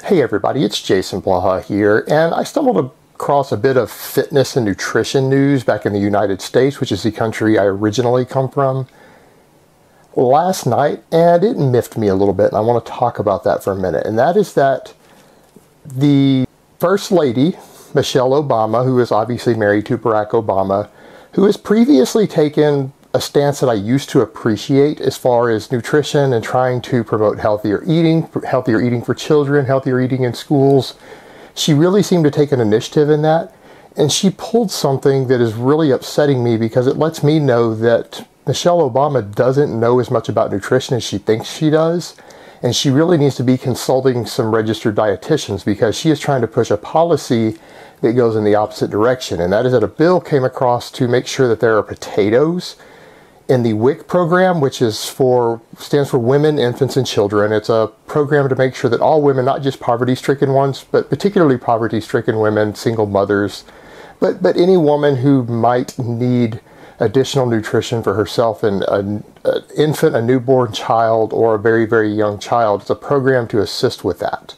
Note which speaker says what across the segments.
Speaker 1: Hey everybody, it's Jason Blaha here, and I stumbled across a bit of fitness and nutrition news back in the United States, which is the country I originally come from, last night, and it miffed me a little bit, and I want to talk about that for a minute. And that is that the First Lady, Michelle Obama, who is obviously married to Barack Obama, who has previously taken a stance that I used to appreciate as far as nutrition and trying to promote healthier eating for children, healthier eating in schools. She really seemed to take an initiative in that, and she pulled something that is really upsetting me because it lets me know that Michelle Obama doesn't know as much about nutrition as she thinks she does, and she really needs to be consulting some registered dietitians because she is trying to push a policy that goes in the opposite direction, and that is that a bill came across to make sure that there are potatoes in the WIC program, which stands for Women, Infants, and Children. It's a program to make sure that all women, not just poverty-stricken ones, but particularly poverty-stricken women, single mothers, but any woman who might need additional nutrition for herself and an infant, a newborn child, or a very, very young child. It's a program to assist with that.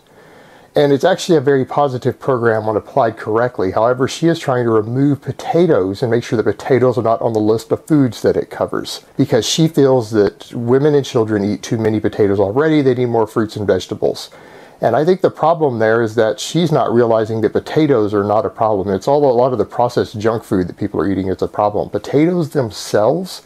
Speaker 1: And it's actually a very positive program when applied correctly. However, she is trying to remove potatoes and make sure that potatoes are not on the list of foods that it covers, because she feels that women and children eat too many potatoes already. They need more fruits and vegetables. And I think the problem there is that she's not realizing that potatoes are not a problem. It's a lot of the processed junk food that people are eating is a problem. Potatoes themselves,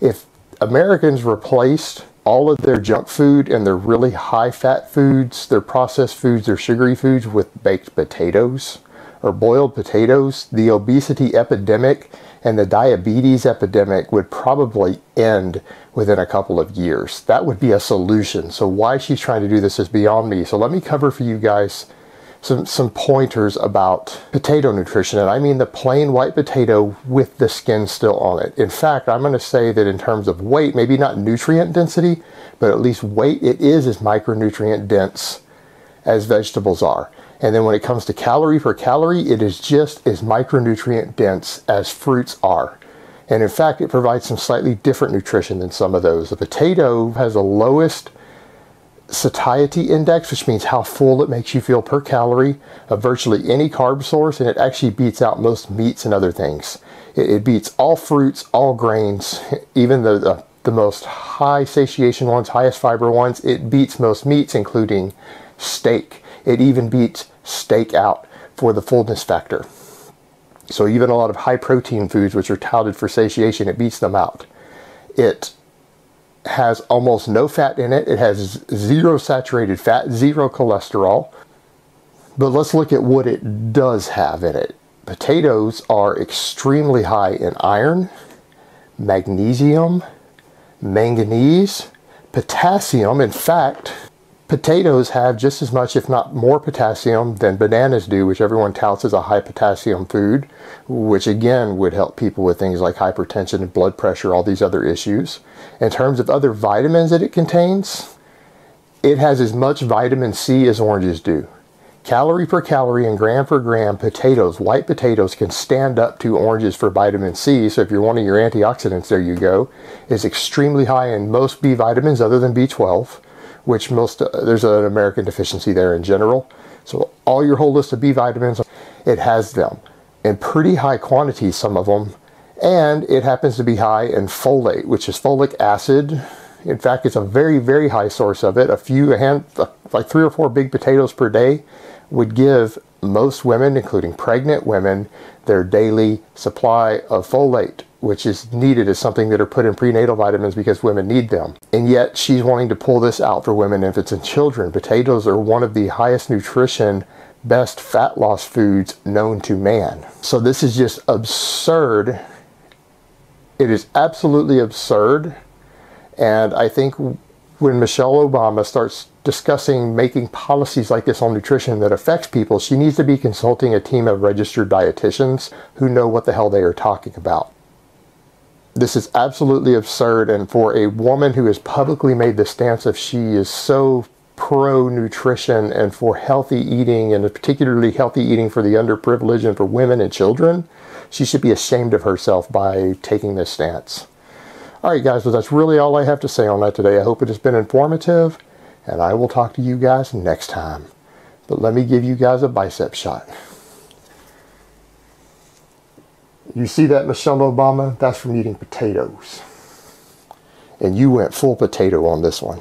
Speaker 1: if Americans replaced all of their junk food and their really high-fat foods, their processed foods, their sugary foods with baked potatoes or boiled potatoes, the obesity epidemic and the diabetes epidemic would probably end within a couple of years. That would be a solution. So why she's trying to do this is beyond me. So let me cover for you guys some pointers about potato nutrition, and I mean the plain white potato with the skin still on it. In fact, I'm going to say that in terms of weight, maybe not nutrient density, but at least weight, it is as micronutrient dense as vegetables are. And then when it comes to calorie per calorie, it is just as micronutrient dense as fruits are. And in fact, it provides some slightly different nutrition than some of those. The potato has the lowest satiety index, which means how full it makes you feel per calorie of virtually any carb source, and it actually beats out most meats and other things. It beats all fruits, all grains, even the most high satiation ones, highest fiber ones. It beats most meats, including steak. It even beats steak out for the fullness factor. So even a lot of high protein foods, which are touted for satiation, it beats them out. It has almost no fat in it. It has zero saturated fat, zero cholesterol. But let's look at what it does have in it. Potatoes are extremely high in iron, magnesium, manganese, potassium. In fact, potatoes have just as much, if not more, potassium than bananas do, which everyone touts as a high potassium food, which again would help people with things like hypertension and blood pressure, all these other issues. In terms of other vitamins that it contains, it has as much vitamin C as oranges do. Calorie per calorie and gram per gram, potatoes, white potatoes, can stand up to oranges for vitamin C. So if you're one of your antioxidants, there you go. It's extremely high in most B vitamins other than B12. Which there's an American deficiency there in general. So all your whole list of B vitamins, it has them in pretty high quantities, some of them, and it happens to be high in folate, which is folic acid. In fact, it's a very, very high source of it. Like 3 or 4 big potatoes per day would give most women, including pregnant women, their daily supply of folate, which is needed as something that are put in prenatal vitamins because women need them. And yet she's wanting to pull this out for women, infants, and children. Potatoes are one of the highest nutrition, best fat loss foods known to man. So this is just absurd. It is absolutely absurd. And I think when Michelle Obama starts discussing making policies like this on nutrition that affects people, she needs to be consulting a team of registered dietitians who know what the hell they are talking about. This is absolutely absurd, and for a woman who has publicly made the stance of she is so pro-nutrition and for healthy eating, and particularly healthy eating for the underprivileged and for women and children, she should be ashamed of herself by taking this stance. Alright guys, well that's really all I have to say on that today. I hope it has been informative, and I will talk to you guys next time. But let me give you guys a bicep shot. You see that, Michelle Obama? That's from eating potatoes. And you went full potato on this one.